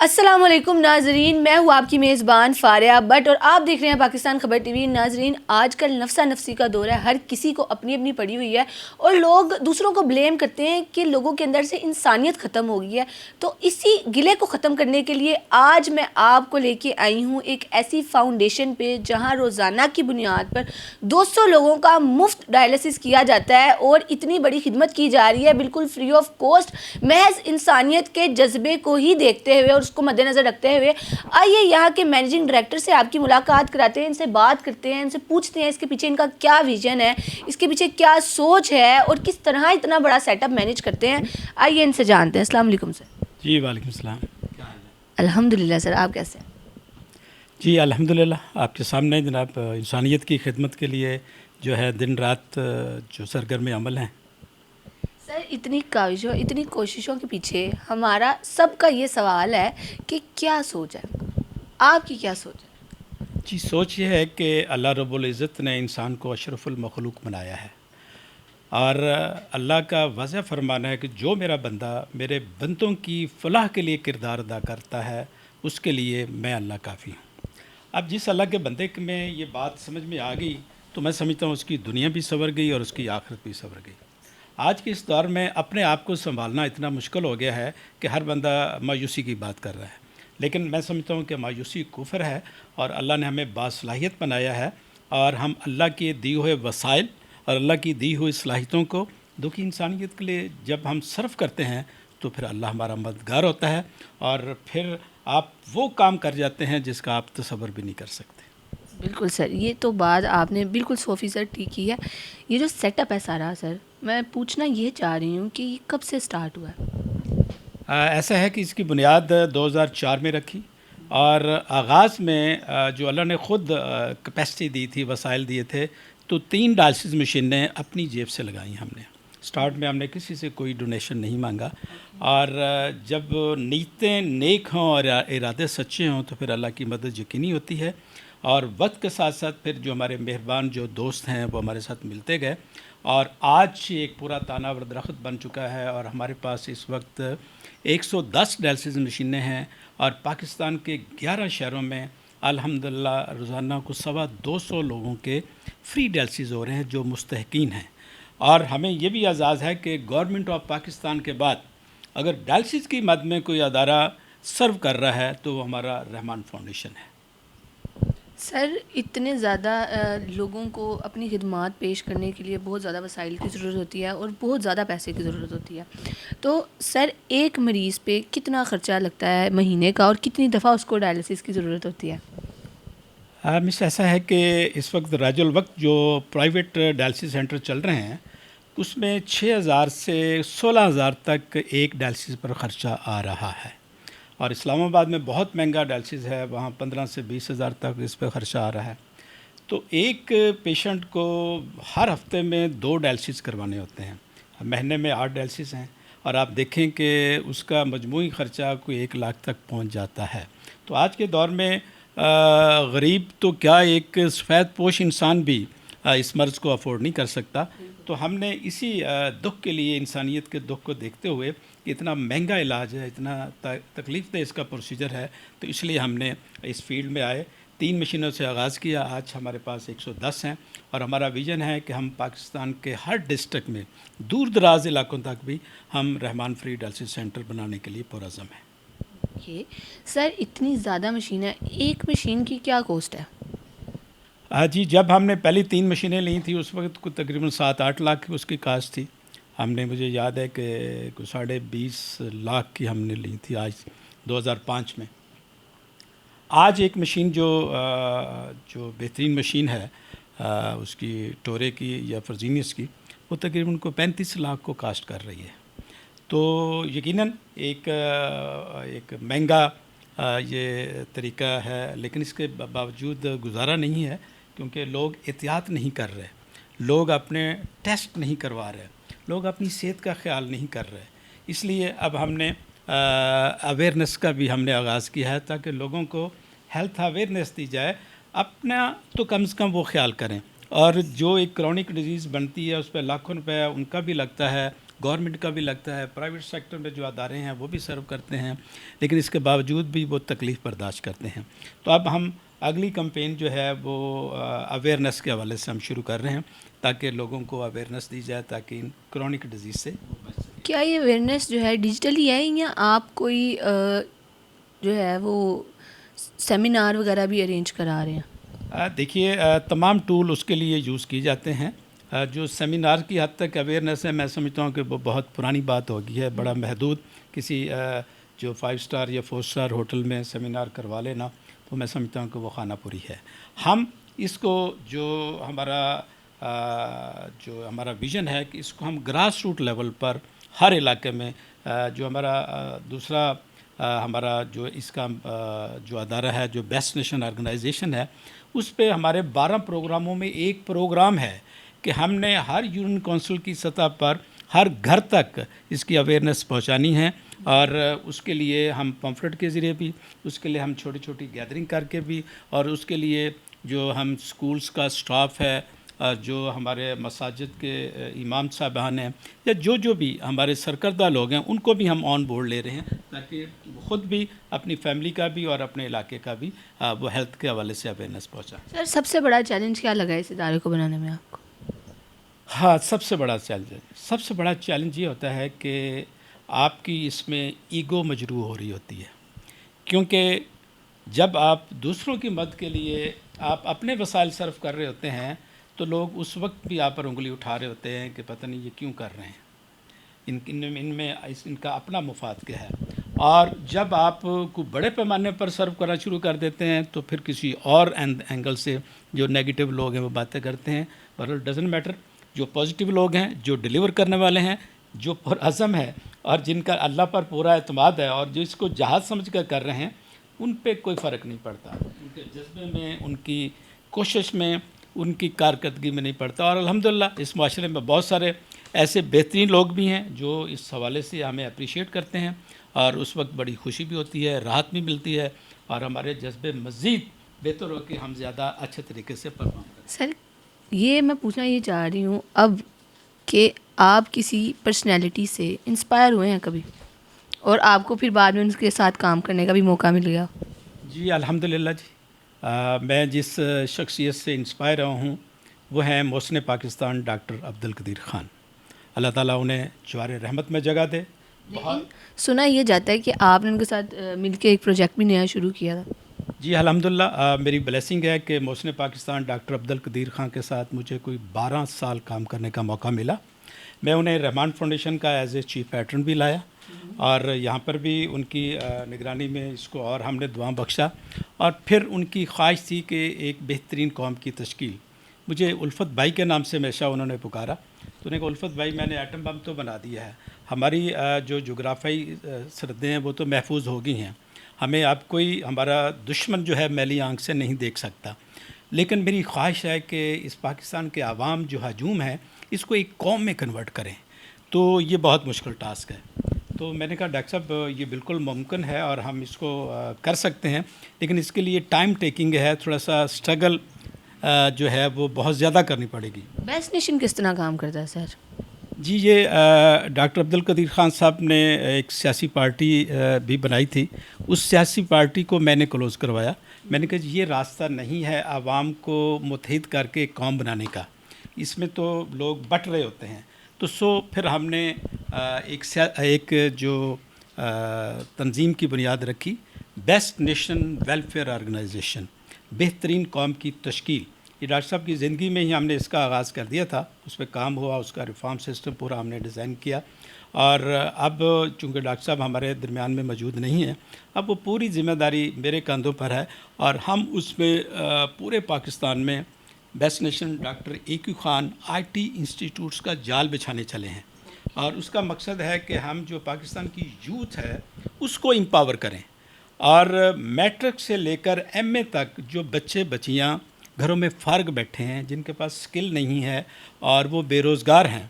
السلام علیکم ناظرین، میں ہوں آپ کی میزبان فاریہ بٹ اور آپ دیکھ رہے ہیں پاکستان خبر ٹی وی۔ ناظرین، آج کل نفسا نفسی کا دور ہے، ہر کسی کو اپنی اپنی پڑی ہوئی ہے اور لوگ دوسروں کو بلیم کرتے ہیں کہ لوگوں کے اندر سے انسانیت ختم ہو گئی ہے۔ تو اسی گلے کو ختم کرنے کے لیے آج میں آپ کو لے کے آئی ہوں ایک ایسی فاؤنڈیشن پہ جہاں روزانہ کی بنیاد پر 200 لوگوں کا مفت ڈائلسس کیا جاتا ہے اور اتنی بڑی خدمت کی جا رہی ہے بالکل فری آف کاسٹ، محض انسانیت کے جذبے کو ہی دیکھتے ہوئے اور اس کو مد نظر رکھتے ہوئے۔ آئیے یہاں کے مینیجنگ ڈائریکٹر سے آپ کی ملاقات کراتے ہیں، ان سے بات کرتے ہیں، ان سے پوچھتے ہیں اس کے پیچھے ان کا کیا ویژن ہے، اس کے پیچھے کیا سوچ ہے اور کس طرح اتنا بڑا سیٹ اپ مینیج کرتے ہیں۔ آئیے ان سے جانتے ہیں۔ السلام علیکم سر۔ جی وعلیکم السلام۔ الحمدللہ سر، آپ کیسے ہیں؟ جی الحمدللہ، آپ کے سامنے جناب انسانیت کی خدمت کے لیے جو ہے دن رات جو سرگرم عمل ہیں۔ سر، اتنی کاوشوں اتنی کوششوں کے پیچھے ہمارا سب کا یہ سوال ہے کہ کیا سوچ ہے، آپ کی کیا سوچ ہے؟ جی سوچ یہ ہے کہ اللہ رب العزت نے انسان کو اشرف المخلوق بنایا ہے اور اللہ کا واضح فرمانا ہے کہ جو میرا بندہ میرے بندوں کی فلاح کے لیے کردار ادا کرتا ہے اس کے لیے میں اللہ کافی ہوں۔ اب جس اللہ کے بندے میں یہ بات سمجھ میں آ گئی تو میں سمجھتا ہوں اس کی دنیا بھی سنور گئی اور اس کی آخرت بھی سنور گئی۔ آج کے اس دور میں اپنے آپ کو سنبھالنا اتنا مشکل ہو گیا ہے کہ ہر بندہ مایوسی کی بات کر رہا ہے، لیکن میں سمجھتا ہوں کہ مایوسی کفر ہے اور اللہ نے ہمیں باصلاحیت بنایا ہے اور ہم اللہ کے دیے ہوئے وسائل اور اللہ کی دی ہوئی صلاحیتوں کو دکھی انسانیت کے لیے جب ہم صرف کرتے ہیں تو پھر اللہ ہمارا مددگار ہوتا ہے اور پھر آپ وہ کام کر جاتے ہیں جس کا آپ تصور بھی نہیں کر سکتے۔ بالکل سر، یہ تو بات آپ نے بالکل 100% ٹھیک کی ہے۔ یہ جو سیٹ اپ ہے سارا سر، میں پوچھنا یہ چاہ رہی ہوں کہ یہ کب سے سٹارٹ ہوا ہے؟ ایسا ہے کہ اس کی بنیاد 2004 میں رکھی اور آغاز میں جو اللہ نے خود کیپیسٹی دی تھی، وسائل دیے تھے، تو 3 ڈائلسس مشینیں اپنی جیب سے لگائیں ہم نے۔ سٹارٹ میں ہم نے کسی سے کوئی ڈونیشن نہیں مانگا اور جب نیتیں نیک ہوں اور ارادے سچے ہوں تو پھر اللہ کی مدد یقینی ہوتی ہے اور وقت کے ساتھ ساتھ پھر جو ہمارے مہربان جو دوست ہیں وہ ہمارے ساتھ ملتے گئے اور آج ایک پورا تاناور درخت بن چکا ہے اور ہمارے پاس اس وقت 110 ڈائلسس مشینیں ہیں اور پاکستان کے 11 شہروں میں الحمدللہ روزانہ کو 225 لوگوں کے فری ڈائلسس ہو رہے ہیں جو مستحقین ہیں۔ اور ہمیں یہ بھی اعزاز ہے کہ گورنمنٹ آف پاکستان کے بعد اگر ڈائلسس کی مد میں کوئی ادارہ سرو کر رہا ہے تو وہ ہمارا رحمان فاؤنڈیشن ہے۔ سر، اتنے زیادہ لوگوں کو اپنی خدمات پیش کرنے کے لیے بہت زیادہ وسائل کی ضرورت ہوتی ہے اور بہت زیادہ پیسے کی ضرورت ہوتی ہے، تو سر ایک مریض پہ کتنا خرچہ لگتا ہے مہینے کا اور کتنی دفعہ اس کو ڈائلسس کی ضرورت ہوتی ہے؟ مس ایسا ہے کہ اس وقت راج الوقت جو پرائیویٹ ڈائلسس سینٹر چل رہے ہیں اس میں 6,000 سے 16,000 تک ایک ڈائلسس پر خرچہ آ رہا ہے اور اسلام آباد میں بہت مہنگا ڈائلسس ہے، وہاں 15 سے 20,000 تک اس پہ خرچہ آ رہا ہے۔ تو ایک پیشنٹ کو ہر ہفتے میں 2 ڈائلسس کروانے ہوتے ہیں، مہینے میں 8 ڈائلسس ہیں اور آپ دیکھیں کہ اس کا مجموعی خرچہ کوئی 1 لاکھ تک پہنچ جاتا ہے۔ تو آج کے دور میں غریب تو کیا ایک سفید پوش انسان بھی اس مرض کو افورڈ نہیں کر سکتا، تو ہم نے اسی دکھ کے لیے، انسانیت کے دکھ کو دیکھتے ہوئے کہ اتنا مہنگا علاج ہے، اتنا تکلیف دہ اس کا پروسیجر ہے، تو اس لیے ہم نے اس فیلڈ میں آئے، 3 مشینوں سے آغاز کیا، آج ہمارے پاس 110 ہیں اور ہمارا ویژن ہے کہ ہم پاکستان کے ہر ڈسٹرکٹ میں دور دراز علاقوں تک بھی ہم رحمان فری ڈائلسس سینٹر بنانے کے لیے پرعزم ہیں۔ سر، اتنی زیادہ مشینیں، ایک مشین کی کیا کوسٹ ہے؟ جی جب ہم نے پہلی 3 مشینیں لی تھیں اس وقت کو تقریباً 7-8 لاکھ کی اس کی کاسٹ تھی۔ ہم نے، مجھے یاد ہے کہ 20.5 لاکھ کی ہم نے لی تھی آج 2005 میں۔ آج ایک مشین جو بہترین مشین ہے اس کی ٹورے کی یا فرزینیس کی، وہ تقریباً کو 35 لاکھ کو کاسٹ کر رہی ہے۔ تو یقیناً ایک مہنگا یہ طریقہ ہے، لیکن اس کے باوجود گزارا نہیں ہے کیونکہ لوگ احتیاط نہیں کر رہے، لوگ اپنے ٹیسٹ نہیں کروا رہے، لوگ اپنی صحت کا خیال نہیں کر رہے۔ اس لیے اب ہم نے اویئرنیس کا بھی ہم نے آغاز کیا ہے تاکہ لوگوں کو ہیلتھ اویئرنیس دی جائے، اپنا تو کم سے کم وہ خیال کریں۔ اور جو ایک کرونک ڈیزیز بنتی ہے اس پہ لاکھوں روپے ان کا بھی لگتا ہے گورنمنٹ کا بھی لگتا ہے، پرائیویٹ سیکٹر میں جو ادارے ہیں وہ بھی سرو کرتے ہیں، لیکن اس کے باوجود بھی وہ تکلیف برداشت کرتے ہیں. تو اب ہم اگلی کمپین جو ہے وہ اویئرنیس کے حوالے سے ہم شروع کر رہے ہیں تاکہ لوگوں کو اویئرنیس دی جائے تاکہ ان کرونک ڈیزیز سے بچ سکیں. کیا یہ اویئرنیس جو ہے ڈیجیٹلی ہے یا آپ کوئی جو ہے وہ سیمینار وغیرہ بھی ارینج کرا رہے ہیں؟ دیکھیے تمام ٹول اس کے لیے یوز کی جاتے ہیں. جو سیمینار کی حد تک اویئرنیس ہے، میں سمجھتا ہوں کہ وہ بہت پرانی بات ہو گئی ہے. بڑا محدود کسی جو 5 اسٹار یا 4 اسٹار ہوٹل میں سیمینار کروا لینا، تو میں سمجھتا ہوں کہ وہ خانہ پوری ہے. ہم اس کو جو ہمارا ویژن ہے کہ اس کو ہم گراس روٹ لیول پر ہر علاقے میں جو ہمارا دوسرا ہمارا جو اس کا جو ادارہ ہے، جو بیسٹ نیشن آرگنائزیشن ہے، اس پہ ہمارے 12 پروگراموں میں ایک پروگرام ہے کہ ہم نے ہر یونین کونسل کی سطح پر ہر گھر تک اس کی اویئرنیس پہنچانی ہے. اور اس کے لیے ہم پمفلٹ کے ذریعے بھی، اس کے لیے ہم چھوٹی چھوٹی گیدرنگ کر کے بھی، اور اس کے لیے جو ہم سکولز کا سٹاف ہے، جو ہمارے مساجد کے امام صاحبان ہیں، یا جو بھی ہمارے سرکردہ لوگ ہیں، ان کو بھی ہم آن بورڈ لے رہے ہیں تاکہ خود بھی اپنی فیملی کا بھی اور اپنے علاقے کا بھی وہ ہیلتھ کے حوالے سے اویئرنیس پہنچائیں. سر سب سے بڑا چیلنج کیا لگا اس ادارے کو بنانے میں آپ کو؟ ہاں، سب سے بڑا چیلنج یہ ہوتا ہے کہ آپ کی اس میں ایگو مجروح ہو رہی ہوتی ہے، کیونکہ جب آپ دوسروں کی مدد کے لیے آپ اپنے وسائل صرف کر رہے ہوتے ہیں تو لوگ اس وقت بھی آپ پر انگلی اٹھا رہے ہوتے ہیں کہ پتہ نہیں یہ کیوں کر رہے ہیں، ان کا اپنا مفاد کیا ہے. اور جب آپ کو بڑے پیمانے پر سرو کرنا شروع کر دیتے ہیں تو پھر کسی اور اینگل سے جو نیگیٹو لوگ ہیں وہ باتیں کرتے ہیں. پر اٹ ڈزنٹ میٹر، جو پازیٹیو لوگ ہیں، جو ڈیلیور کرنے والے ہیں، جو پرعزم ہے اور جن کا اللہ پر پورا اعتماد ہے اور جو اس کو جہاد سمجھ کر رہے ہیں، ان پہ کوئی فرق نہیں پڑتا. ان کے جذبے میں، ان کی کوشش میں، ان کی کارکردگی میں نہیں پڑتا. اور الحمدللہ اس معاشرے میں بہت سارے ایسے بہترین لوگ بھی ہیں جو اس حوالے سے ہمیں اپریشیٹ کرتے ہیں، اور اس وقت بڑی خوشی بھی ہوتی ہے، راحت بھی ملتی ہے، اور ہمارے جذبے مزید بہتر ہو کہ ہم زیادہ اچھے طریقے سے پرفارم کریں. سر یہ میں پوچھنا یہ چاہ رہی ہوں اب کہ آپ کسی پرسنالٹی سے انسپائر ہوئے ہیں کبھی، اور آپ کو پھر بعد میں ان کے ساتھ کام کرنے کا بھی موقع مل گیا؟ جی الحمدللہ جی. میں جس شخصیت سے انسپائر ہوں وہ ہیں محسن پاکستان ڈاکٹر عبدالقدیر خان. اللہ تعالیٰ انہیں جوار رحمت میں جگہ دے. سنا یہ جاتا ہے کہ آپ نے ان کے ساتھ مل کے ایک پروجیکٹ بھی نیا شروع کیا تھا. جی الحمدللہ میری بلیسنگ ہے کہ محسن پاکستان ڈاکٹر عبدالقدیر خان کے ساتھ مجھے کوئی 12 سال کام کرنے کا موقع ملا. میں انہیں رحمان فاؤنڈیشن کا ایز اے چیف پیٹرن بھی لایا، اور یہاں پر بھی ان کی نگرانی میں اس کو اور ہم نے دعا بخشا. اور پھر ان کی خواہش تھی کہ ایک بہترین قوم کی تشکیل. مجھے الفت بھائی کے نام سے ہمیشہ انہوں نے پکارا، تو انہوں نے کہا الفت بھائی میں نے ایٹم بم تو بنا دیا ہے، ہماری جو جغرافیائی سرحدیں ہیں وہ تو محفوظ ہو گئی ہیں، ہمیں اب کوئی ہمارا دشمن جو ہے میلی آنکھ سے نہیں دیکھ سکتا، لیکن میری خواہش ہے کہ اس پاکستان کے عوام جو ہجوم ہے اس کو ایک قوم میں کنورٹ کریں. تو یہ بہت مشکل ٹاسک ہے. تو میں نے کہا ڈاکٹر صاحب یہ بالکل ممکن ہے اور ہم اس کو کر سکتے ہیں، لیکن اس کے لیے ٹائم ٹیکنگ ہے، تھوڑا سا اسٹرگل جو ہے وہ بہت زیادہ کرنی پڑے گی. بیسٹ نیشن کس طرح کام کرتا ہے سر؟ جی یہ ڈاکٹر عبدالقدیر خان صاحب نے ایک سیاسی پارٹی بھی بنائی تھی، اس سیاسی پارٹی کو میں نے کلوز کروایا. میں نے کہا یہ راستہ نہیں ہے عوام کو متحد کر کے ایک قوم بنانے کا، اس میں تو لوگ بٹ رہے ہوتے ہیں. تو پھر ہم نے ایک جو تنظیم کی بنیاد رکھی، بیسٹ نیشن ویلفیئر آرگنائزیشن، بہترین قوم کی تشکیل. یہ ڈاکٹر صاحب کی زندگی میں ہی ہم نے اس کا آغاز کر دیا تھا، اس پہ کام ہوا، اس کا ریفارم سسٹم پورا ہم نے ڈیزائن کیا. اور اب چونکہ ڈاکٹر صاحب ہمارے درمیان میں موجود نہیں ہیں، اب وہ پوری ذمہ داری میرے کندھوں پر ہے، اور ہم اس میں پورے پاکستان میں بیسٹ نیشن ڈاکٹر ایکو خان IT انسٹیٹیوٹس کا جال بچھانے چلے ہیں. اور اس کا مقصد ہے کہ ہم جو پاکستان کی یوتھ ہے اس کو امپاور کریں، اور میٹرک سے لے کر MA تک جو بچے بچیاں گھروں میں فارغ بیٹھے ہیں، جن کے پاس سکل نہیں ہے اور وہ بے روزگار ہیں،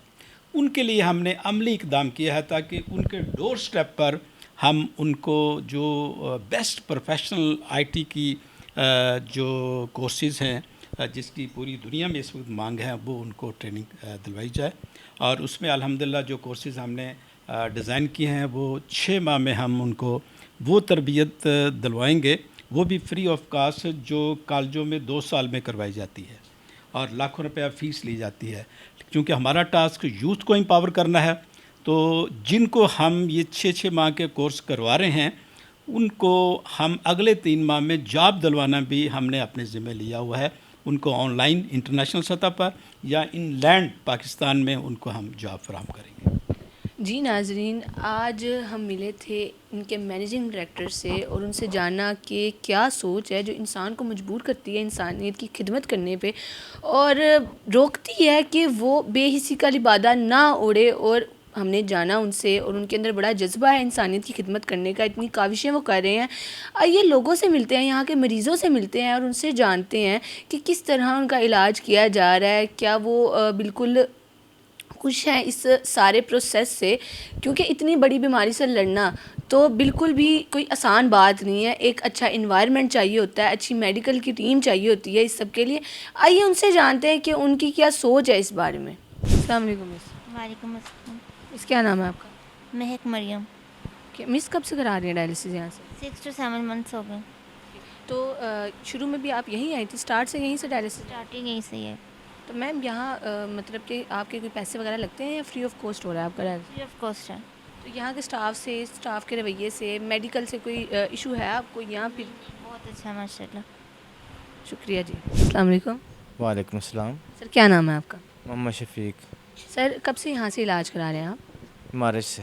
ان کے لیے ہم نے عملی اقدام کیا ہے تاکہ ان کے ڈور سٹیپ پر ہم ان کو جو بیسٹ پروفیشنل IT کی جو کورسز ہیں جس کی پوری دنیا میں اس وقت مانگ ہے، وہ ان کو ٹریننگ دلوائی جائے. اور اس میں الحمدللہ جو کورسز ہم نے ڈیزائن کیے ہیں وہ 6 ماہ میں ہم ان کو وہ تربیت دلوائیں گے، وہ بھی فری آف کاسٹ، جو کالجوں میں 2 سال میں کروائی جاتی ہے اور لاکھوں روپیہ فیس لی جاتی ہے. کیونکہ ہمارا ٹاسک یوتھ کو امپاور کرنا ہے، تو جن کو ہم یہ 6 ماہ کے کورس کروا رہے ہیں ان کو ہم اگلے 3 ماہ میں جاب دلوانا بھی ہم نے اپنے ذمہ لیا ہوا ہے. ان کو آن لائن انٹرنیشنل سطح پر یا ان لینڈ پاکستان میں ان کو ہم جاب فراہم کریں گے. جی ناظرین، آج ہم ملے تھے ان کے مینیجنگ ڈائریکٹر سے اور ان سے جانا کہ کیا سوچ ہے جو انسان کو مجبور کرتی ہے انسانیت کی خدمت کرنے پہ اور روکتی ہے کہ وہ بے حسی کا لبادہ نہ اوڑھے. اور ہم نے جانا ان سے اور ان کے اندر بڑا جذبہ ہے انسانیت کی خدمت کرنے کا، اتنی کاوشیں وہ کر رہے ہیں. آئیے لوگوں سے ملتے ہیں، یہاں کے مریضوں سے ملتے ہیں اور ان سے جانتے ہیں کہ کس طرح ان کا علاج کیا جا رہا ہے. کیا وہ بالکل خوش ہیں اس سارے پروسیس سے، کیونکہ اتنی بڑی بیماری سے لڑنا تو بالکل بھی کوئی آسان بات نہیں ہے. ایک اچھا انوائرمنٹ چاہیے ہوتا ہے، اچھی میڈیکل کی ٹیم چاہیے ہوتی ہے اس سب کے لیے. آئیے ان سے جانتے ہیں کہ ان کی کیا سوچ ہے اس بارے میں. السلام علیکم مس. وعلیکم السلام. مس کیا نام ہے آپ کا؟ مہک مریم. مس کب سے کرا رہی ہیں ڈائلسس یہاں سے؟ 6 to 7 months ہو گئے. تو شروع میں بھی آپ یہیں آئی تھی، اسٹارٹ سے یہیں سے ڈائلسس؟ اسٹارٹنگ یہیں سے ہی ہے. تو میم یہاں مطلب کہ آپ کے کوئی پیسے وغیرہ لگتے ہیں یا فری آف کاسٹ ہو رہا ہے آپ کا ڈائلسس؟ فری آف کاسٹ ہے. تو یہاں کے اسٹاف کے رویے سے، میڈیکل سے کوئی ایشو ہے آپ کو یہاں پھر؟ بہت اچھا ماشاء اللہ. شکریہ جی. السلام علیکم. وعلیکم السلام. سر کیا نام ہے آپ کا؟ محمد شفیق. سر کب سے یہاں سے علاج کرا رہے ہیں آپ؟ مارچ سے.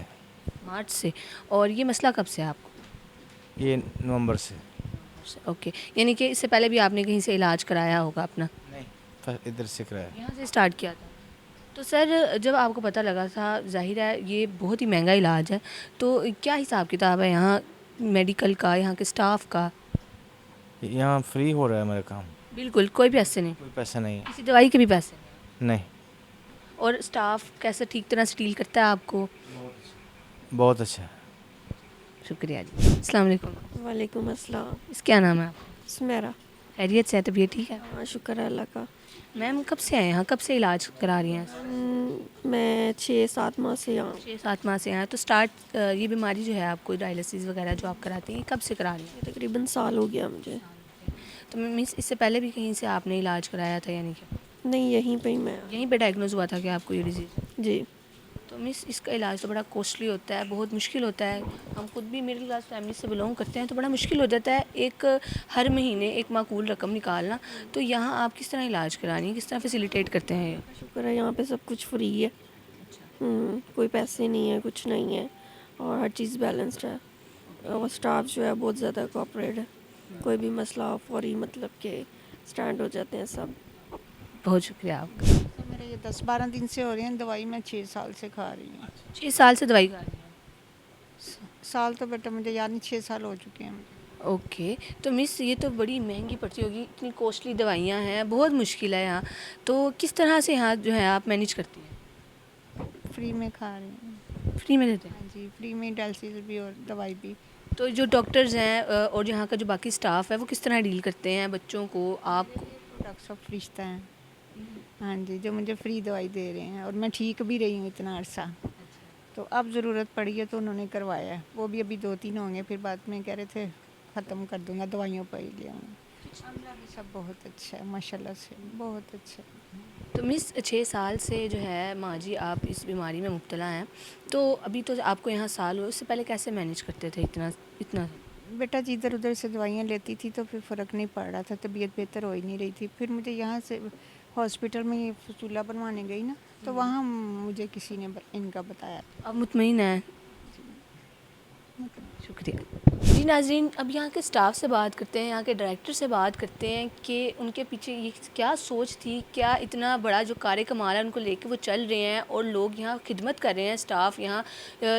مارچ سے. اور یہ مسئلہ کب سے ہے آپ کو؟ یہ نومبر سے. اوکے، یعنی کہ اس سے پہلے بھی آپ نے کہیں سے علاج کرایا ہوگا اپنا؟ نہیں، ادھر سے کرایا. یہاں سے اسٹارٹ کیا تھا. تو سر جب آپ کو پتہ لگا تھا، ظاہر ہے یہ بہت ہی مہنگا علاج ہے، تو کیا حساب کتاب ہے یہاں میڈیکل کا، یہاں کے اسٹاف کا؟ یہاں فری ہو رہا ہے میرا کام. بالکل کوئی پیسے نہیں؟ کوئی پیسہ نہیں ہے. کسی دوائی کے بھی پیسے نہیں؟ نہیں. اور اسٹاف کیسے ٹھیک طرح سے ڈیل کرتا ہے آپ کو؟ بہت اچھا. شکریہ جی. السلام علیکم. وعلیکم السلام. اس کیا نام ہے آپ کا؟ سمیرا. خیریت سے ہے؟ طبیعت ٹھیک ہے؟ ہاں شکر ہے اللہ کا. میم کب سے آئے یہاں، کب سے علاج کرا رہی ہیں؟ میں 6-7 ماہ سے یہاں. 6-7 ماہ سے آئے. تو اسٹارٹ یہ بیماری جو ہے آپ کو ڈائلسس وغیرہ جو آپ کراتے ہیں کب سے کرا رہی ہیں؟ تقریباً سال ہو گیا مجھے. تو مینس اس سے پہلے بھی کہیں سے آپ نے علاج کرایا تھا یعنی کہ؟ نہیں، یہیں پہ ہی میں. یہیں پہ ڈائگنوز ہوا تھا کہ آپ کو یہ ڈیزیز؟ جی. تو مس اس کا علاج تو بڑا کوسٹلی ہوتا ہے، بہت مشکل ہوتا ہے. ہم خود بھی مڈل کلاس فیملی سے بلونگ کرتے ہیں تو بڑا مشکل ہو جاتا ہے ایک ہر مہینے ایک معقول رقم نکالنا. تو یہاں آپ کس طرح علاج کرانی ہے، کس طرح فیسیلیٹیٹ کرتے ہیں؟ شکر ہے یہاں پہ سب کچھ فری ہے. کوئی پیسے نہیں ہے، کچھ نہیں ہے، اور ہر چیز بیلنسڈ ہے. اور اسٹاف جو ہے بہت زیادہ کوآپریٹ ہے. کوئی بھی مسئلہ فوری مطلب کہ اسٹینڈ ہو جاتے ہیں سب. بہت شکریہ آپ کا. میرے یہ 10-12 دن سے ہو رہے ہیں. دوائی میں 6 سال سے کھا رہی ہوں. 6 سال سے دوائی کھا رہی ہیں؟ سال تو بیٹا مجھے یاد نہیں، 6 سال ہو چکے ہیں. اوکے. تو مس یہ تو بڑی مہنگی پڑتی ہوگی، اتنی کوسٹلی دوائیاں ہیں، بہت مشکل ہے یہاں. تو کس طرح سے یہاں جو ہے آپ مینیج کرتی ہیں؟ فری میں کھا رہی ہوں. فری میں دیتے ہیں؟ ہاں جی، فری میں ڈائلسس بھی اور دوائی بھی. تو جو ڈاکٹرز ہیں اور یہاں کا جو باقی اسٹاف ہے وہ کس طرح ڈیل کرتے ہیں بچوں کو، آپ کو؟ ڈاکٹر صاحب فرشتہ ہیں. ہاں جی، جو مجھے فری دوائی دے رہے ہیں اور میں ٹھیک بھی رہی ہوں اتنا عرصہ. تو اب ضرورت پڑی ہے تو انہوں نے کروایا ہے. وہ بھی ابھی 2-3 ہوں گے، پھر بعد میں کہہ رہے تھے ختم کر دوں گا، دوائیوں پر ہی لے آؤں. سب بہت اچھا ہے ماشاء اللہ سے، بہت اچھا. تو مس 6 سال سے جو ہے ماں جی آپ اس بیماری میں مبتلا ہیں، تو ابھی تو آپ کو یہاں سال ہو، اس سے پہلے کیسے مینیج کرتے تھے اتنا؟ بیٹا جی ادھر ادھر سے دوائیاں لیتی تھی تو پھر فرق نہیں پڑ رہا تھا، طبیعت بہتر ہو ہی نہیں رہی تھی. پھر مجھے یہاں سے ہاسپٹل میں یہ فسولہ بنوانے گئی نا، تو وہاں مجھے کسی نے ان کا بتایا. اب مطمئن ہیں؟ شکریہ. جی ناظرین، اب یہاں کے اسٹاف سے بات کرتے ہیں، یہاں کے ڈائریکٹر سے بات کرتے ہیں کہ ان کے پیچھے یہ کیا سوچ تھی، کیا اتنا بڑا جو کار کمال ہے ان کو لے کے وہ چل رہے ہیں اور لوگ یہاں خدمت کر رہے ہیں. اسٹاف یہاں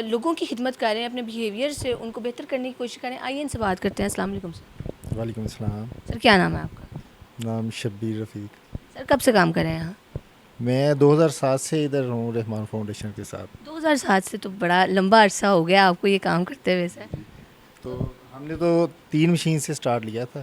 لوگوں کی خدمت کر رہے ہیں، اپنے بیہیویئر سے ان کو بہتر کرنے کی کوشش کر رہے ہیں. آئیے ان سے بات کرتے ہیں. السلام علیکم سر. وعلیکم السلام. سر کیا نام ہے آپ کا؟ نام شبیر رفیق. سر کب سے کام کر رہے ہیں یہاں؟ میں 2007 سے ادھر ہوں رحمان فاؤنڈیشن کے ساتھ. 2007 سے؟ تو بڑا لمبا عرصہ ہو گیا آپ کو یہ کام کرتے ہوئے. سر تو ہم نے تو 3 مشین سے سٹارٹ لیا تھا.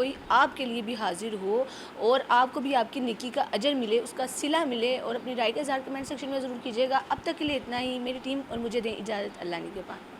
کوئی آپ کے لیے بھی حاضر ہو اور آپ کو بھی آپ کی نیکی کا اجر ملے، اس کا صلہ ملے، اور اپنی رائے کا اظہار کمنٹ سیکشن میں ضرور کیجیے گا۔ اب تک کے لیے اتنا ہی، میری ٹیم اور مجھے دیں اجازت، اللہ نے کے پاس۔